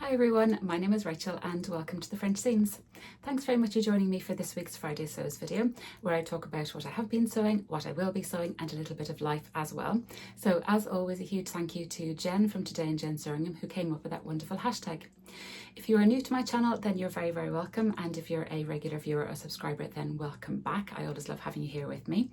Hi everyone, my name is Rachel and welcome to the French Seams. Thanks very much for joining me for this week's Friday Sews video, where I talk about what I have been sewing, what I will be sewing, and a little bit of life as well. So as always, a huge thank you to Jen from Today and Jen Sewingham, who came up with that wonderful hashtag. If you are new to my channel, then you're very, very welcome. And if you're a regular viewer or subscriber, then welcome back. I always love having you here with me.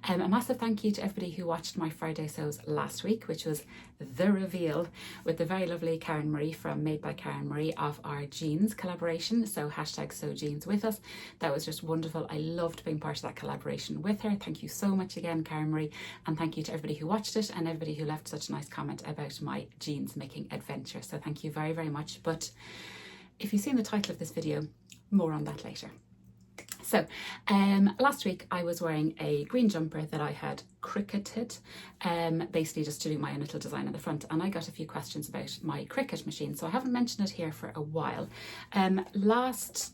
A massive thank you to everybody who watched my Friday Sews last week, which was the reveal with the very lovely Karen Marie from Made by Karen Marie of our jeans collaboration. So hashtag sew jeans with us. That was just wonderful. I loved being part of that collaboration with her. Thank you so much again, Karen Marie. And thank you to everybody who watched it and everybody who left such a nice comment about my jeans making adventure. So thank you very, very much. But if you've seen the title of this video, more on that later. So last week I was wearing a green jumper that I had Cricuted, basically just to do my own little design on the front, and I got a few questions about my Cricut machine, so I haven't mentioned it here for a while. Not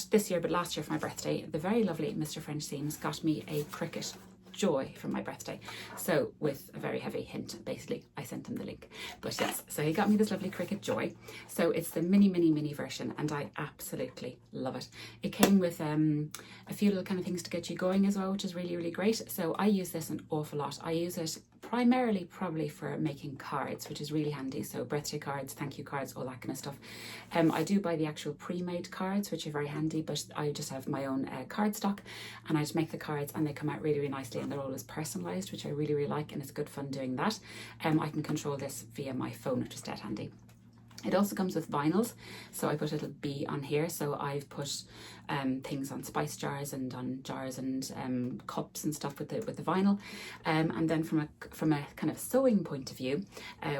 this year but last year for my birthday, the very lovely Mr. French Seams got me a Cricut Joy for my birthday, so with a very heavy hint. Basically I sent him the link, but yes, so he got me this lovely Cricut Joy. So it's the mini version and I absolutely love it. It came with a few little kind of things to get you going as well, which is really, really great. So I use this an awful lot. I use it primarily probably for making cards, which is really handy. So birthday cards, thank you cards, all that kind of stuff. I do buy the actual pre-made cards, which are very handy, but I just have my own card stock and I just make the cards and they come out really, really nicely and they're always personalized, which I really, really like, and it's good fun doing that. I can control this via my phone, which is dead handy. It also comes with vinyls, so I put a little B on here. So I've put things on spice jars and on jars and cups and stuff with the vinyl. And then from a kind of sewing point of view,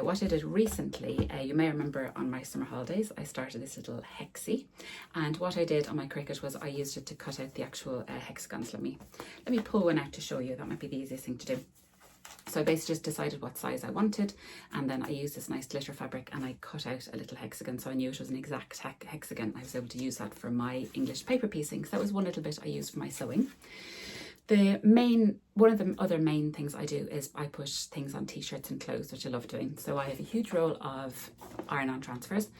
what I did recently, you may remember on my summer holidays, I started this little hexie, and what I did on my Cricut was I used it to cut out the actual hexagons. Let me pull one out to show you. That might be the easiest thing to do. So I basically just decided what size I wanted, and then I used this nice glitter fabric and I cut out a little hexagon, so I knew it was an exact hexagon. I was able to use that for my English paper piecing. So that was one little bit I used for my sewing. One of the other main things I do is I push things on t-shirts and clothes, which I love doing. So I have a huge roll of iron-on transfers.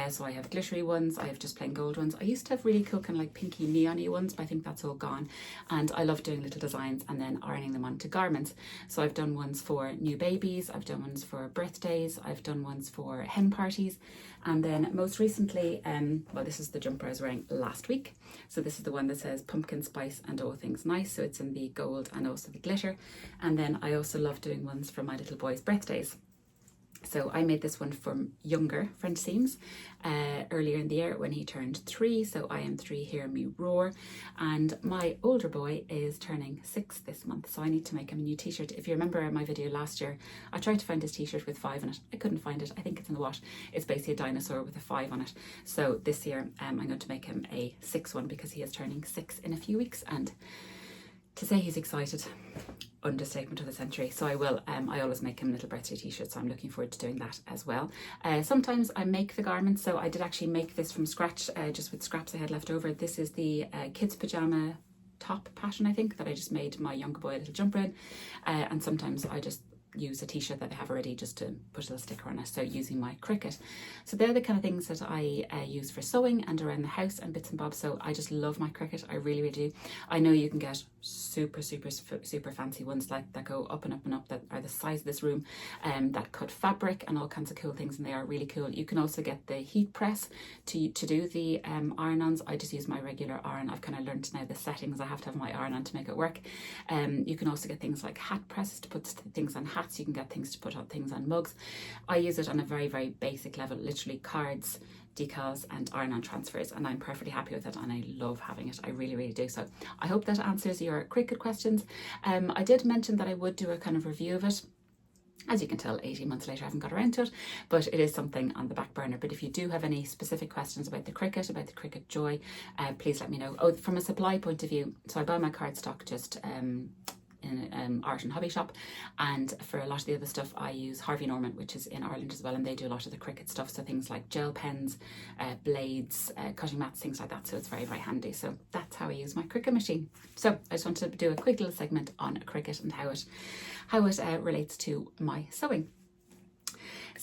So I have glittery ones, I have just plain gold ones. I used to have really cool kind of like pinky neon-y ones, but I think that's all gone. And I love doing little designs and then ironing them onto garments. So I've done ones for new babies, I've done ones for birthdays, I've done ones for hen parties. And then most recently, well, this is the jumper I was wearing last week. So this is the one that says pumpkin spice and all things nice. So it's in the gold and also the glitter. And then I also love doing ones for my little boy's birthdays. So I made this one from younger French Seams earlier in the year when he turned 3. So I am 3, hear me roar. And my older boy is turning 6 this month. So I need to make him a new t-shirt. If you remember my video last year, I tried to find his t-shirt with 5 on it. I couldn't find it. I think it's in the wash. It's basically a dinosaur with a 5 on it. So this year I'm going to make him a 6 one because he is turning 6 in a few weeks. And to say he's excited, understatement of the century. So I will, I always make him little birthday t-shirts, so I'm looking forward to doing that as well. Sometimes I make the garments, so I did actually make this from scratch, just with scraps I had left over. This is the kids pajama top pattern, I think, that I just made my younger boy a little jumper in. And sometimes I just use a t-shirt that I have already just to put a little sticker on it, so using my Cricut. So they're the kind of things that I use for sewing and around the house and bits and bobs. So I just love my Cricut, I really, really do. I know you can get super fancy ones like that go up and up and up, that are the size of this room, that cut fabric and all kinds of cool things, and they are really cool. You can also get the heat press to do the iron-ons. I just use my regular iron. I've kind of learned now the settings I have to have my iron on to make it work. You can also get things like hat presses to put things on hats. You can get things to put on things on mugs. I use it on a very, very basic level, literally cards, decals and iron-on transfers, and I'm perfectly happy with it and I love having it. I really, really do. So I hope that answers your Cricut questions. I did mention that I would do a kind of review of it. As you can tell, 18 months later I haven't got around to it, but it is something on the back burner. But if you do have any specific questions about the Cricut, about the Cricut Joy, please let me know. Oh, from a supply point of view, so I buy my cardstock just in art and hobby shop, and for a lot of the other stuff I use Harvey Norman, which is in Ireland as well, and they do a lot of the Cricut stuff, so things like gel pens, blades, cutting mats, things like that. So it's very, very handy. So that's how I use my Cricut machine. So I just wanted to do a quick little segment on Cricut and how it relates to my sewing.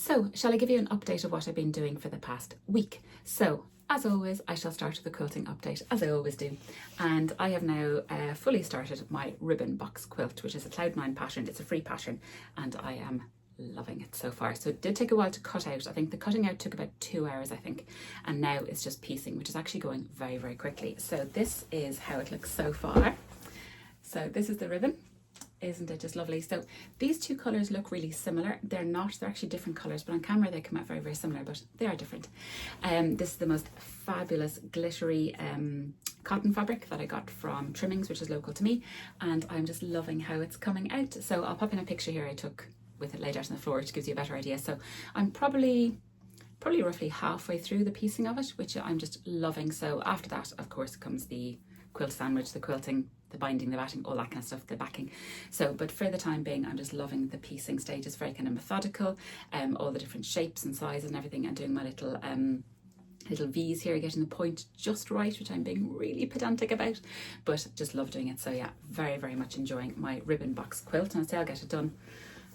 So, shall I give you an update of what I've been doing for the past week? So, as always, I shall start with the quilting update, as I always do. And I have now fully started my ribbon box quilt, which is a Cloud9 pattern. It's a free pattern, and I am loving it so far. So it did take a while to cut out. I think the cutting out took about 2 hours, I think. And now it's just piecing, which is actually going very, very quickly. So this is how it looks so far. So this is the ribbon. Isn't it just lovely? So these two colours look really similar. They're not, they're actually different colours, but on camera they come out very, very similar, but they are different. This is the most fabulous glittery cotton fabric that I got from Trimmings, which is local to me, and I'm just loving how it's coming out. So I'll pop in a picture here I took with it laid out on the floor, which gives you a better idea. So I'm probably roughly halfway through the piecing of it, which I'm just loving. So after that, of course, comes the quilt sandwich, the quilting, the binding, the batting, all that kind of stuff, the backing. So, but for the time being, I'm just loving the piecing stage. It's very kind of methodical, all the different shapes and sizes and everything, and doing my little V's here, getting the point just right, which I'm being really pedantic about, but just love doing it. So yeah, very, very much enjoying my ribbon box quilt, and I'd say I'll get it done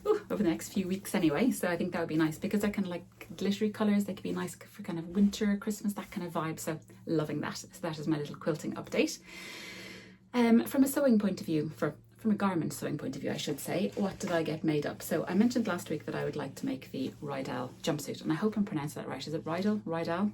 over the next few weeks anyway. So I think that would be nice because they're kind of like glittery colours. They could be nice for kind of winter, Christmas, that kind of vibe. So loving that. So that is my little quilting update. From a sewing point of view, from a garment sewing point of view, I should say, what did I get made up? So I mentioned last week that I would like to make the Rydal jumpsuit, and I hope I'm pronouncing that right. Is it Rydal? Rydal?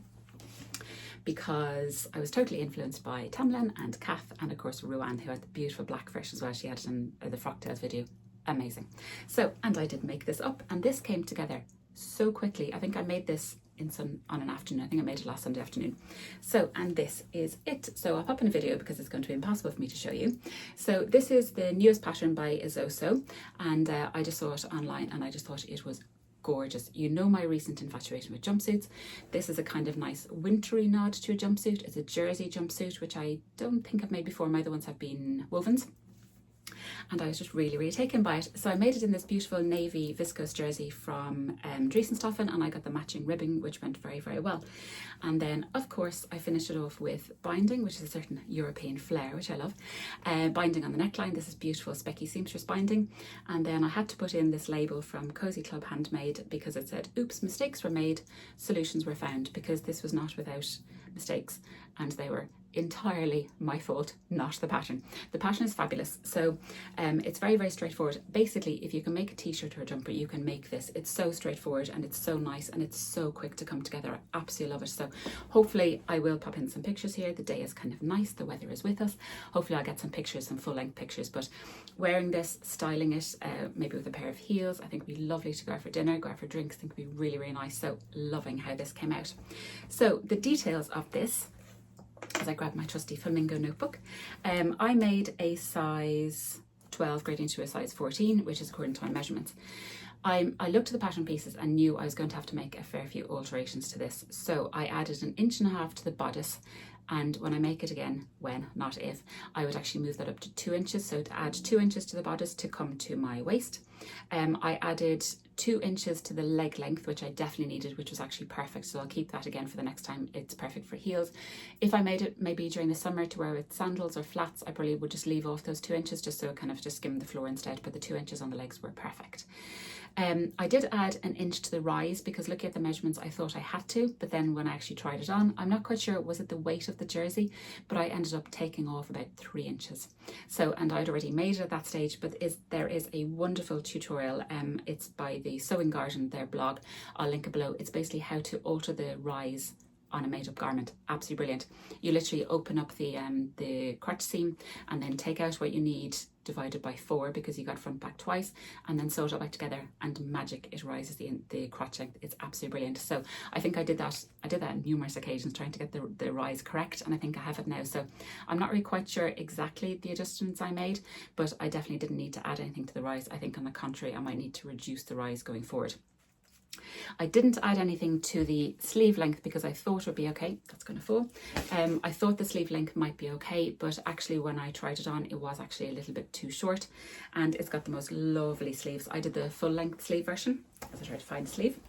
Because I was totally influenced by Tamlin and Kath, and of course Ruan, who had the beautiful black fish as well. She had it in the Frocktails video. Amazing. So, and I did make this up, and this came together so quickly. I think I made this on an afternoon. I think I made it last Sunday afternoon. So, and this is it. So I'll pop in a video because it's going to be impossible for me to show you. So this is the newest pattern by Izoso, and I just saw it online and I just thought it was gorgeous. You know my recent infatuation with jumpsuits. This is a kind of nice wintry nod to a jumpsuit. It's a jersey jumpsuit, which I don't think I've made before. My other ones have been wovens. And I was just really, really taken by it. So I made it in this beautiful navy viscose jersey from Driessen stoffen, and I got the matching ribbing, which went very, very well. And then, of course, I finished it off with binding, which is a certain European flair, which I love. Binding on the neckline. This is beautiful Specky seamstress binding. And then I had to put in this label from Cozy Club Handmade because it said, oops, mistakes were made, solutions were found, because this was not without mistakes, and they were entirely my fault, not the pattern. The pattern is fabulous. So it's very, very straightforward. Basically, if you can make a t-shirt or a jumper, you can make this. It's so straightforward and it's so nice and it's so quick to come together. I absolutely love it. So hopefully I will pop in some pictures here. The day is kind of nice. The weather is with us. Hopefully I'll get some pictures, some full-length pictures. But wearing this, styling it, maybe with a pair of heels, I think would be lovely to go out for dinner, go out for drinks. I think would be really, really nice. So loving how this came out. So the details of this, as I grabbed my trusty Flamingo notebook, I made a size 12 grading to a size 14, which is according to my measurements. I looked at the pattern pieces and knew I was going to have to make a fair few alterations to this. So I added 1.5 inches to the bodice, and when I make it again, when, not if, I would actually move that up to 2 inches. So to add 2 inches to the bodice to come to my waist. I added 2 inches to the leg length, which I definitely needed, which was actually perfect. So I'll keep that again for the next time. It's perfect for heels. If I made it maybe during the summer to wear with sandals or flats, I probably would just leave off those 2 inches just so it kind of just skimmed the floor instead, but the 2 inches on the legs were perfect. I did add 1 inch to the rise because looking at the measurements, I thought I had to, but then when I actually tried it on, I'm not quite sure, was it the weight of the jersey, but I ended up taking off about 3 inches. So, and I'd already made it at that stage, but there is a wonderful tutorial. It's by the Sewing Garden, their blog. I'll link it below. It's basically how to alter the rise on a made up garment. Absolutely brilliant. You literally open up the crotch seam and then take out what you need divided by 4 because you got front back twice, and then sew it all back together, and magic, it rises the crotch length. It's absolutely brilliant. So I think I did that on numerous occasions trying to get the rise correct, and I think I have it now. So I'm not really quite sure exactly the adjustments I made, but I definitely didn't need to add anything to the rise. I think on the contrary, I might need to reduce the rise going forward. I didn't add anything to the sleeve length because I thought it would be okay. That's going to fall. I thought the sleeve length might be okay, but actually when I tried it on, it was actually a little bit too short, and it's got the most lovely sleeves. I did the full length sleeve version as I tried to find a sleeve.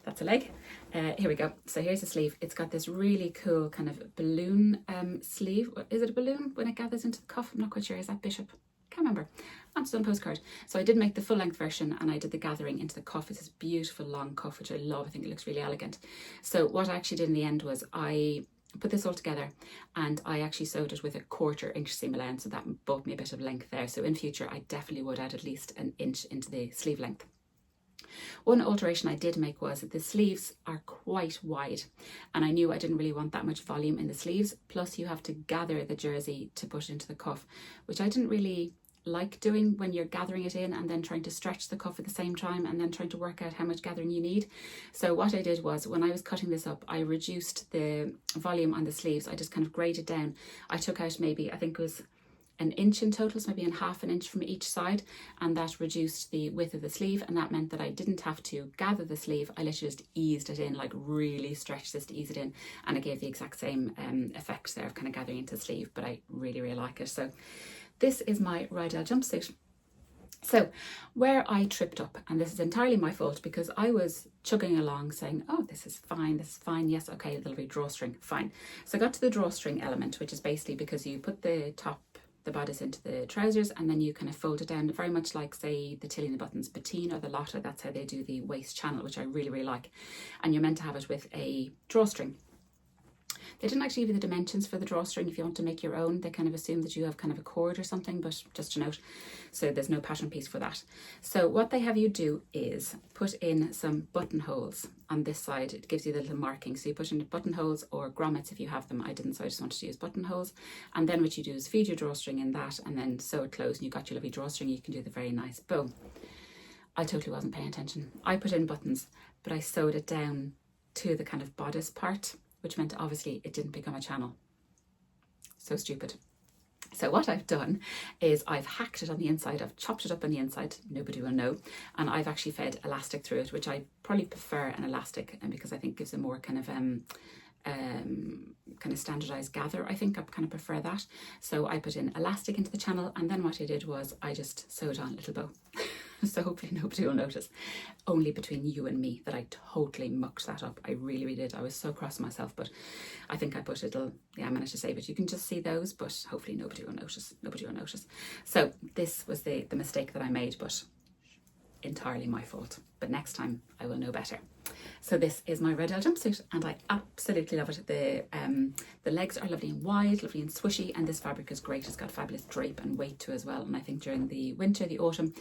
That's a leg. Here we go. So here's the sleeve. It's got this really cool kind of balloon sleeve. Is it a balloon when it gathers into the cuff? I'm not quite sure. Is that bishop? Can't remember. Amazon postcard. So I did make the full length version, and I did the gathering into the cuff. It's this beautiful long cuff, which I love. I think it looks really elegant. So what I actually did in the end was I put this all together, and I actually sewed it with a 1/4 inch seam allowance, so that bought me a bit of length there. So in future I definitely would add at least an inch into the sleeve length. One alteration I did make was that the sleeves are quite wide, and I knew I didn't really want that much volume in the sleeves, plus you have to gather the jersey to put into the cuff, which I didn't really like doing when you're gathering it in and then trying to stretch the cuff at the same time and then trying to work out how much gathering you need. So what I did was, when I was cutting this up, I reduced the volume on the sleeves. I just kind of graded down. I took out maybe, I think it was an inch in total, so maybe in 1/2 inch from each side, and that reduced the width of the sleeve, and that meant that I didn't have to gather the sleeve. I literally just eased it in, like really stretched this to ease it in, and it gave the exact same effect there of kind of gathering into the sleeve, but I really, really like it. So this is my Rydal jumpsuit. So where I tripped up, and this is entirely my fault, because I was chugging along saying, oh, this is fine, yes, okay, there'll be drawstring, fine. So I got to the drawstring element, which is basically because you put the bodice into the trousers, and then you kind of fold it down, very much like, say, the Tilly and the Buttons Bettine or the Lotta. That's how they do the waist channel, which I really, really like. And you're meant to have it with a drawstring. They didn't actually give you the dimensions for the drawstring. If you want to make your own, they kind of assume that you have kind of a cord or something, but just a note. So there's no pattern piece for that. So what they have you do is put in some buttonholes on this side. It gives you the little marking. So you put in buttonholes or grommets if you have them. I didn't, so I just wanted to use buttonholes. And then what you do is feed your drawstring in that, and then sew it closed, and you got your lovely drawstring. You can do the very nice bow. I totally wasn't paying attention. I put in buttons, but I sewed it down to the kind of bodice part, which meant obviously it didn't become a channel. So stupid. So what I've done is I've hacked it on the inside, I've chopped it up on the inside, nobody will know, and I've actually fed elastic through it, which I probably prefer an elastic, and because I think it gives a more kind of standardized gather. I think I kind of prefer that. So I put in elastic into the channel, and then what I did was I just sewed on a little bow. So hopefully nobody will notice. Only between you and me that I totally mucked that up. I really, really did. I was so cross with myself, but I think I put a little, I managed to save it. You can just see those, but hopefully nobody will notice. Nobody will notice. So this was the mistake that I made, but entirely my fault. But next time I will know better. So this is my Rydal jumpsuit, and I absolutely love it. The legs are lovely and wide, lovely and swishy, and this fabric is great. It's got fabulous drape and weight to as well. And I think during the winter, the autumn,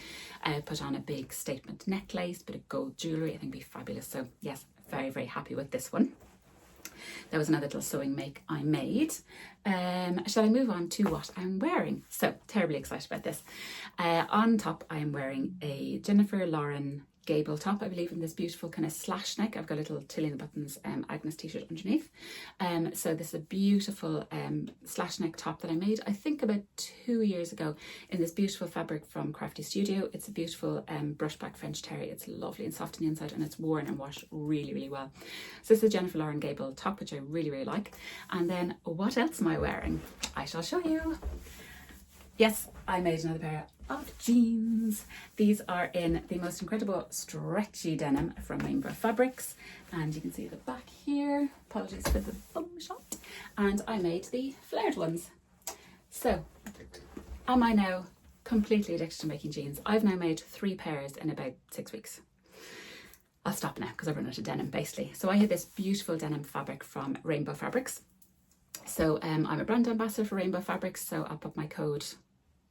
put on a big statement necklace, bit of gold jewellery, I think it'd be fabulous. So yes, very, very happy with this one. There was another little sewing make I made. Shall I move on to what I'm wearing? So terribly excited about this. On top, I am wearing a Jennifer Lauren gable top, I believe, in this beautiful kind of slash neck. I've got a little Tilly and the Buttons Agnes t-shirt underneath. So this is a beautiful slash neck top that I made, I think about 2 years ago, in this beautiful fabric from Crafty Studio. It's a beautiful brushback French terry. It's lovely and soft on the inside, and it's worn and washed really, really well. So this is a Jennifer Lauren gable top, which I really, really like. And then what else am I wearing? I shall show you. Yes, I made another pair of jeans. These are in the most incredible stretchy denim from Rainbow Fabrics, and you can see the back here. Apologies for the bum shot. And I made the flared ones. So am I now completely addicted to making jeans? I've now made 3 pairs in about 6 weeks. I'll stop now because I've run out of denim basically. So I had this beautiful denim fabric from Rainbow Fabrics. So I'm a brand ambassador for Rainbow Fabrics, so I'll put my code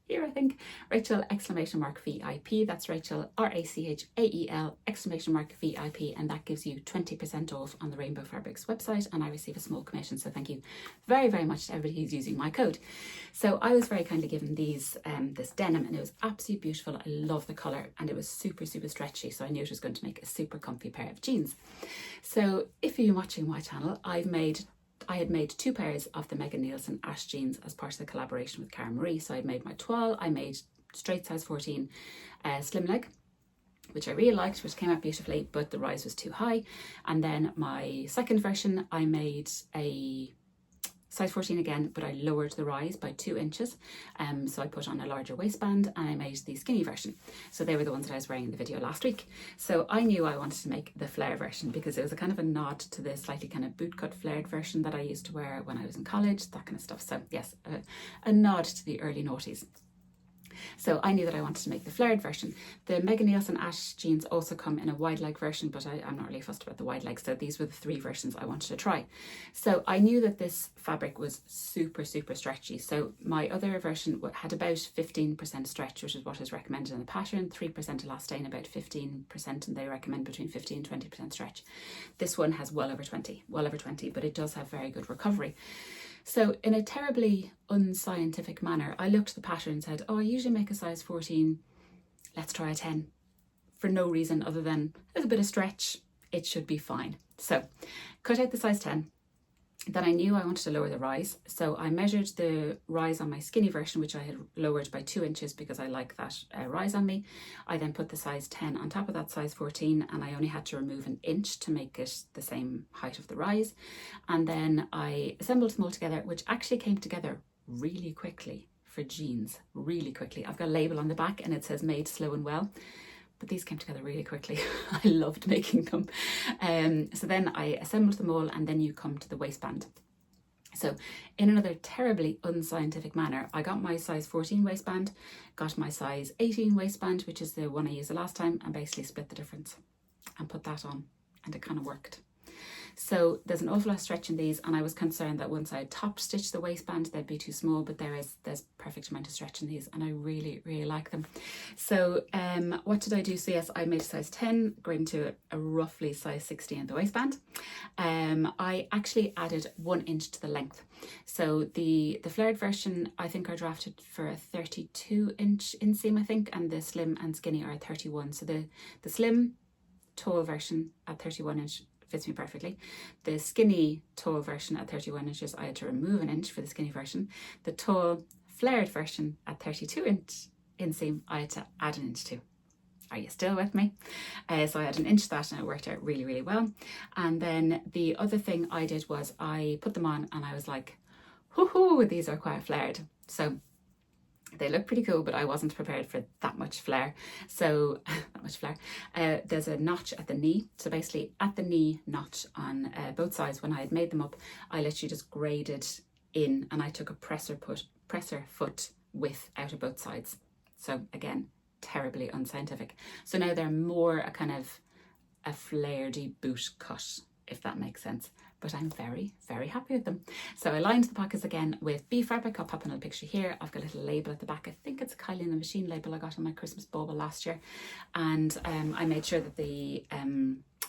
here, I think, Rachel !VIP. That's Rachel RACHAEL !VIP, and that gives you 20% off on the Rainbow Fabrics website, and I receive a small commission. So thank you very, very much to everybody who's using my code. So I was very kindly given these this denim, and it was absolutely beautiful. I love the colour, and it was super, super stretchy, so I knew it was going to make a super comfy pair of jeans. So if you're watching my channel, I had made 2 pairs of the Megan Nielsen Ash jeans as part of the collaboration with Cara Marie. So I'd made my toile, I made straight size 14 slim leg, which I really liked, which came out beautifully, but the rise was too high. And then my second version, I made a size 14 again, but I lowered the rise by 2 inches. So I put on a larger waistband, and I made the skinny version. So they were the ones that I was wearing in the video last week. So I knew I wanted to make the flare version because it was a kind of a nod to the slightly kind of bootcut flared version that I used to wear when I was in college, that kind of stuff. So yes, a nod to the early noughties. So I knew that I wanted to make the flared version. The Megan Nielsen Ash jeans also come in a wide leg version, but I'm not really fussed about the wide leg. So these were the 3 versions I wanted to try. So I knew that this fabric was super, super stretchy. So my other version had about 15% stretch, which is what is recommended in the pattern, 3% elastane, about 15%, and they recommend between 15 and 20% stretch. This one has well over 20, but it does have very good recovery. So in a terribly unscientific manner, I looked at the pattern and said, oh, I usually make a size 14, let's try a 10. For no reason other than there's a bit of stretch, it should be fine. So cut out the size 10. Then I knew I wanted to lower the rise. So I measured the rise on my skinny version, which I had lowered by 2 inches because I like that rise on me. I then put the size 10 on top of that size 14, and I only had to remove an inch to make it the same height of the rise. And then I assembled them all together, which actually came together really quickly for jeans, really quickly. I've got a label on the back and it says made slow and well. But these came together really quickly. I loved making them. So then I assembled them all, and then you come to the waistband. So in another terribly unscientific manner, I got my size 14 waistband, got my size 18 waistband, which is the one I used the last time, and basically split the difference and put that on, and it kind of worked. So there's an awful lot of stretch in these, and I was concerned that once I top stitch the waistband they'd be too small, but there's perfect amount of stretch in these, and I really, really like them. So what did I do? So yes, I made a size 10, going to a roughly size 16 in the waistband. I actually added 1 inch to the length. So the flared version, I think I drafted for a 32-inch inseam, I think, and the slim and skinny are at 31. So the slim tall version at 31 inch fits me perfectly. The skinny tall version at 31 inches, I had to remove an inch for the skinny version. The tall flared version at 32-inch inseam, I had to add an inch to. Are you still with me? So I had an inch to that, and it worked out really, really well. And then the other thing I did was I put them on, and I was like, hoo-hoo, these are quite flared. So they look pretty cool, but I wasn't prepared for that much flare. So, there's a notch at the knee. So basically at the knee notch on both sides, when I had made them up, I literally just graded in, and I took a presser foot width out of both sides. So again, terribly unscientific. So now they're more a kind of a flared-y boot cut, if that makes sense. But I'm very, very happy with them. So I lined the pockets again with beef fabric. I'll pop another picture here. I've got a little label at the back. I think it's a Kylie in the Machine label I got on my Christmas bauble last year. And I made sure that the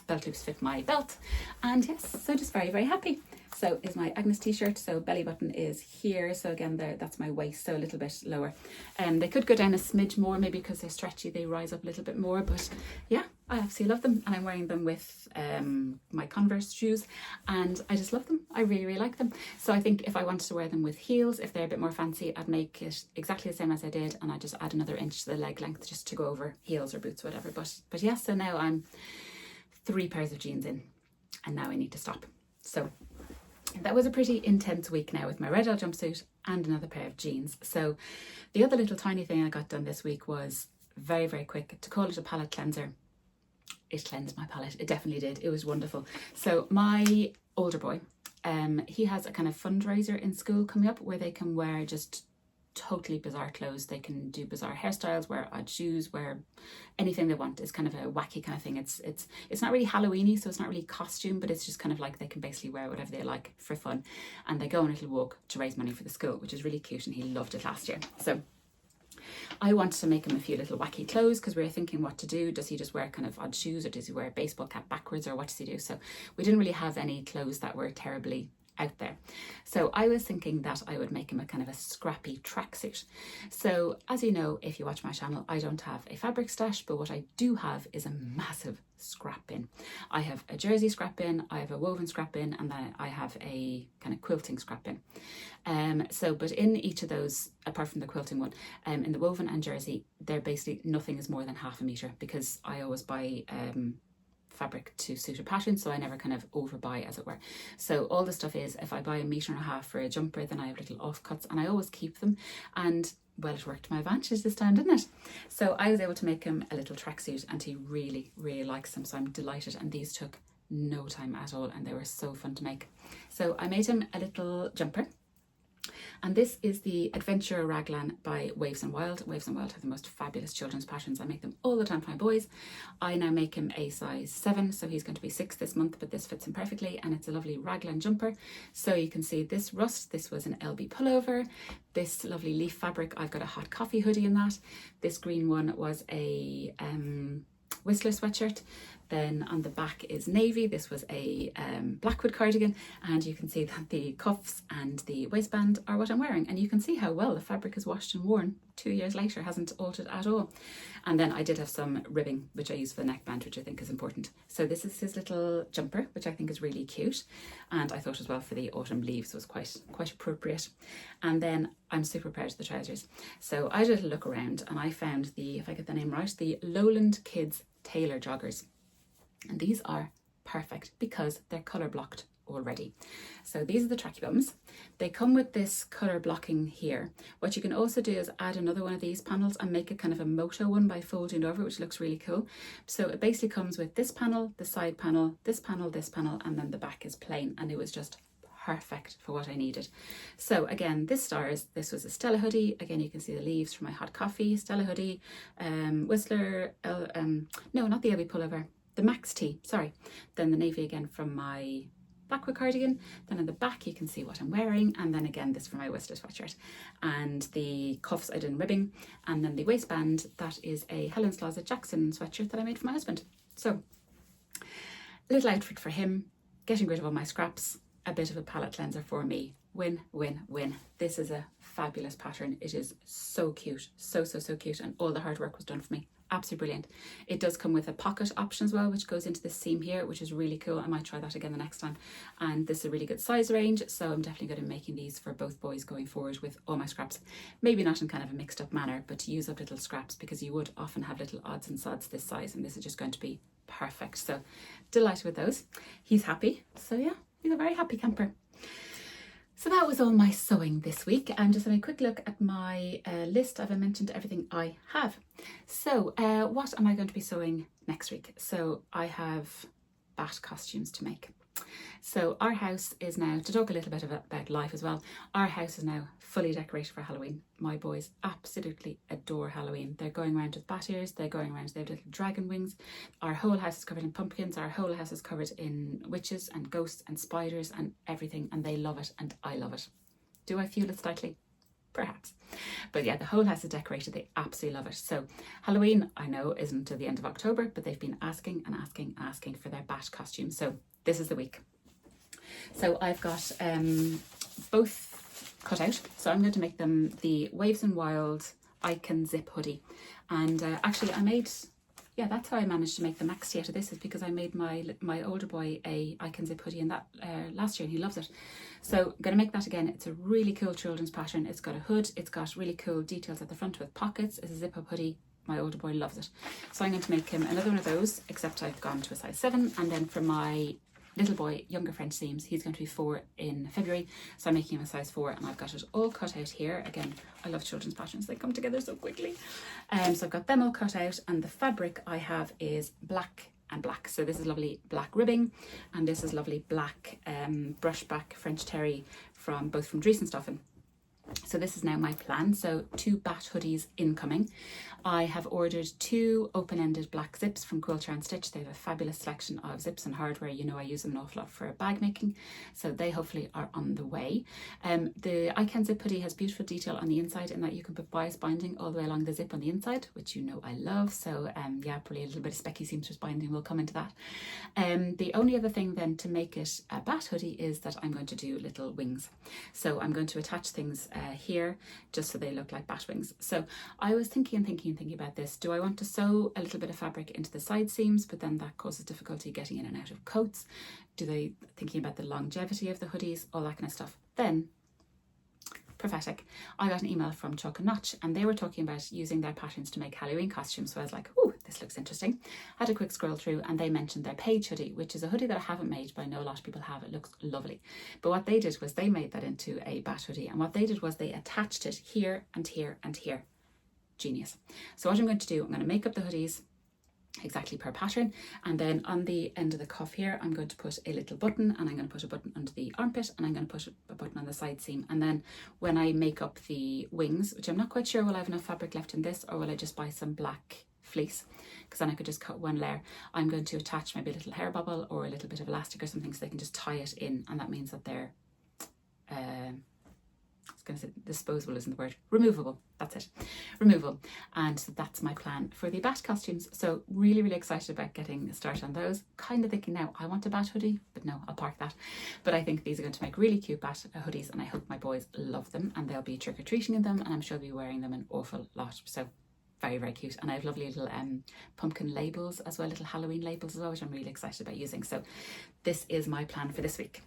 belt loops fit my belt. And yes, so just very, very happy. So is my Agnes t-shirt. So belly button is here. So again, that's my waist, so a little bit lower. They could go down a smidge more, maybe because they're stretchy, they rise up a little bit more. But yeah, I absolutely love them, and I'm wearing them with my Converse shoes, and I just love them. I really, really like them. So I think if I wanted to wear them with heels, if they're a bit more fancy, I'd make it exactly the same as I did, and I just add another inch to the leg length just to go over heels or boots, whatever. But yeah, so now I'm 3 pairs of jeans in, and now I need to stop. So that was a pretty intense week now with my Rydal jumpsuit and another pair of jeans. So the other little tiny thing I got done this week was very, very quick. To call it a palette cleanser, it cleansed my palette. It definitely did. It was wonderful. So my older boy, he has a kind of fundraiser in school coming up where they can wear just totally bizarre clothes. They can do bizarre hairstyles, wear odd shoes, wear anything they want. It's kind of a wacky kind of thing. It's not really Halloweeny, so it's not really costume, but it's just kind of like they can basically wear whatever they like for fun, and they go on a little walk to raise money for the school, which is really cute, and he loved it last year. So I wanted to make him a few little wacky clothes because we were thinking what to do. Does he just wear kind of odd shoes, or does he wear a baseball cap backwards, or what does he do? So we didn't really have any clothes that were terribly out there. So I was thinking that I would make him a kind of a scrappy tracksuit. So as you know, if you watch my channel, I don't have a fabric stash, but what I do have is a massive scrap bin. I have a jersey scrap bin, I have a woven scrap bin, and then I have a kind of quilting scrap bin. But in each of those, apart from the quilting one, in the woven and jersey, they're basically nothing is more than half a metre, because I always buy fabric to suit a pattern, so I never kind of overbuy, as it were. So all the stuff is, if I buy 1.5 metres for a jumper, then I have little offcuts, and I always keep them, and well, it worked to my advantage this time, didn't it? So I was able to make him a little tracksuit, and he really, really likes them, so I'm delighted. And these took no time at all, and they were so fun to make. So I made him a little jumper. And this is the Adventure Raglan by Waves and Wild. Waves and Wild have the most fabulous children's patterns. I make them all the time for my boys. I now make him a size 7, so he's going to be 6 this month, but this fits him perfectly, and it's a lovely raglan jumper. So you can see this rust, this was an LB pullover. This lovely leaf fabric, I've got a hot coffee hoodie in that. This green one was a Whistler sweatshirt. Then on the back is navy. This was a Blackwood cardigan, and you can see that the cuffs and the waistband are what I'm wearing, and you can see how well the fabric is washed and worn 2 years later, hasn't altered at all. And then I did have some ribbing which I use for the neckband, which I think is important. So this is his little jumper, which I think is really cute, and I thought as well for the autumn leaves was quite appropriate. And then I'm super proud of the trousers. So I did a look around and I found the, if I get the name right, the Lowland Kids Tailor joggers. And these are perfect because they're colour blocked already. So these are the tracky bums. They come with this colour blocking here. What you can also do is add another one of these panels and make it kind of a moto one by folding it over, which looks really cool. So it basically comes with this panel, the side panel, this panel, and then the back is plain, and it was just perfect for what I needed. So again, this was a Stella hoodie. Again, you can see the leaves from my hot coffee, Stella hoodie, Whistler, no, not the LB pullover, the Max T, sorry. Then the navy again from my Blackwood cardigan. Then on the back you can see what I'm wearing, and then again this for my Whistler sweatshirt. And the cuffs I did in ribbing, and then the waistband, that is a Helen's Closet Jackson sweatshirt that I made for my husband. So little outfit for him, getting rid of all my scraps, a bit of a palette cleanser for me. Win, win, win. This is a fabulous pattern. It is so cute, so cute, and all the hard work was done for me. Absolutely brilliant. It does come with a pocket option as well, which goes into this seam here, which is really cool. I might try that again the next time. And this is a really good size range, so I'm definitely going to be making these for both boys going forward with all my scraps. Maybe not in kind of a mixed up manner, but to use up little scraps, because you would often have little odds and sods this size, and this is just going to be perfect. So delighted with those. He's happy. So yeah, he's a very happy camper. So that was all my sewing this week. I'm just having a quick look at my list. I've mentioned everything I have. So what am I going to be sewing next week? So I have bat costumes to make. So our house is now, to talk a little bit about life as well, our house is now fully decorated for Halloween. My boys absolutely adore Halloween. They're going around with bat ears, they're going around, they have little dragon wings. Our whole house is covered in pumpkins, our whole house is covered in witches and ghosts and spiders and everything, and they love it and I love it. Do I feel it slightly? Perhaps. But yeah, the whole house is decorated. They absolutely love it. So Halloween, I know, isn't until the end of October, but they've been asking for their bat costumes. So this is the week. So I've got both cut out. So I'm going to make them the Waves and Wild Icon Zip hoodie. And actually I made, yeah, that's how I managed to make the maxi out of this, is because I made my older boy a Icon Zip hoodie in that last year, and he loves it. So I'm going to make that again. It's a really cool children's pattern. It's got a hood. It's got really cool details at the front with pockets. It's a zip up hoodie. My older boy loves it. So I'm going to make him another one of those, except I've gone to a size 7. And then for my little boy, younger French seams, he's going to be 4 in February, so I'm making him a size 4, and I've got it all cut out here. Again, I love children's patterns, they come together so quickly. So I've got them all cut out, and the fabric I have is black and black. So this is lovely black ribbing, and this is lovely black brushback French terry from both from Driessen stoffen. So this is now my plan. So 2 bat hoodies incoming. I have ordered 2 open-ended black zips from Quilting and Stitch. They have a fabulous selection of zips and hardware. You know I use them an awful lot for bag making, so they hopefully are on the way. The Icon Zip hoodie has beautiful detail on the inside in that you can put bias binding all the way along the zip on the inside, which you know I love. So yeah, probably a little bit of specky seamstress binding will come into that. The only other thing then to make it a bat hoodie is that I'm going to do little wings. So I'm going to attach things here just so they look like bat wings. So I was thinking about this. Do I want to sew a little bit of fabric into the side seams, but then that causes difficulty getting in and out of coats? Thinking about the longevity of the hoodies, all that kind of stuff. Then prophetic, I got an email from Chalk and Notch, and they were talking about using their patterns to make Halloween costumes. So I was like, oh, this looks interesting. I had a quick scroll through, and they mentioned their Page hoodie, which is a hoodie that I haven't made, but I know a lot of people have. It looks lovely. But what they did was they made that into a bat hoodie, and what they did was they attached it here and here and here. Genius. So what I'm going to do, I'm going to make up the hoodies, exactly per pattern. And then on the end of the cuff here, I'm going to put a little button, and I'm going to put a button under the armpit, and I'm going to put a button on the side seam. And then when I make up the wings, which I'm not quite sure, will I have enough fabric left in this, or will I just buy some black fleece, because then I could just cut one layer. I'm going to attach maybe a little hair bubble or a little bit of elastic or something, so they can just tie it in, and that means that they're I was going to say disposable isn't the word, removable, that's it, removable. And so that's my plan for the bat costumes. So really, really excited about getting started on those. Kind of thinking now I want a bat hoodie, but no, I'll park that. But I think these are going to make really cute bat hoodies, and I hope my boys love them, and they'll be trick-or-treating in them, and I'm sure they'll be wearing them an awful lot. So very, very cute. And I have lovely little pumpkin labels as well, little Halloween labels as well, which I'm really excited about using. So this is my plan for this week.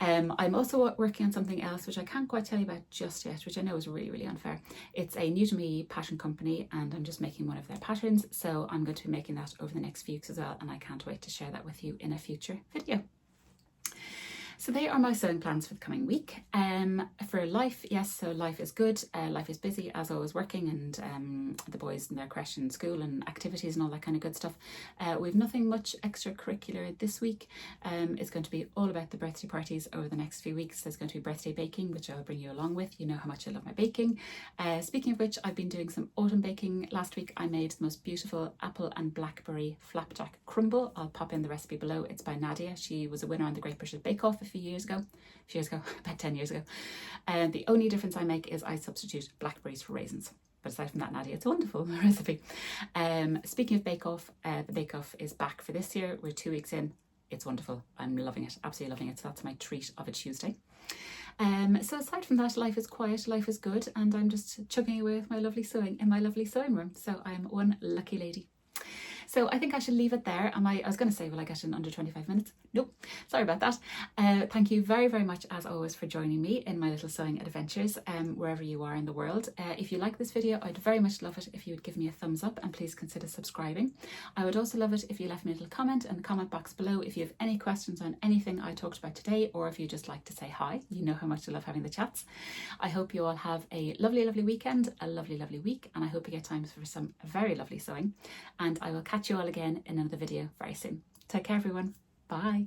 I'm also working on something else which I can't quite tell you about just yet, which I know is really, really unfair. It's a new to me pattern company, and I'm just making one of their patterns, so I'm going to be making that over the next few weeks as well, and I can't wait to share that with you in a future video. So they are my sewing plans for the coming week. For life, yes, so life is good. Life is busy, as always, working, and the boys in their creche and school and activities and all that kind of good stuff. We've nothing much extracurricular this week. It's going to be all about the birthday parties over the next few weeks. There's going to be birthday baking, which I'll bring you along with. You know how much I love my baking. Speaking of which, I've been doing some autumn baking. Last week I made the most beautiful apple and blackberry flapjack crumble. I'll pop in the recipe below. It's by Nadia. She was a winner on the Great British Bake Off a few years ago, about 10 years ago. And the only difference I make is I substitute blackberries for raisins. But aside from that, Nadia, it's a wonderful recipe. Speaking of Bake Off, the Bake Off is back for this year. We're 2 weeks in. It's wonderful. I'm loving it, absolutely loving it. So that's my treat of a Tuesday. So aside from that, life is quiet, life is good, and I'm just chugging away with my lovely sewing in my lovely sewing room. So I'm one lucky lady. So I think I should leave it there. I was going to say, will I get in under 25 minutes? Nope, sorry about that. Thank you very, very much, as always, for joining me in my little sewing adventures, wherever you are in the world. If you like this video, I'd very much love it if you would give me a thumbs up, and please consider subscribing. I would also love it if you left me a little comment in the comment box below if you have any questions on anything I talked about today, or if you just like to say hi. You know how much I love having the chats. I hope you all have a lovely, lovely weekend, a lovely, lovely week, and I hope you get time for some very lovely sewing. And I will catch you all again in another video very soon. Take care, everyone. Bye.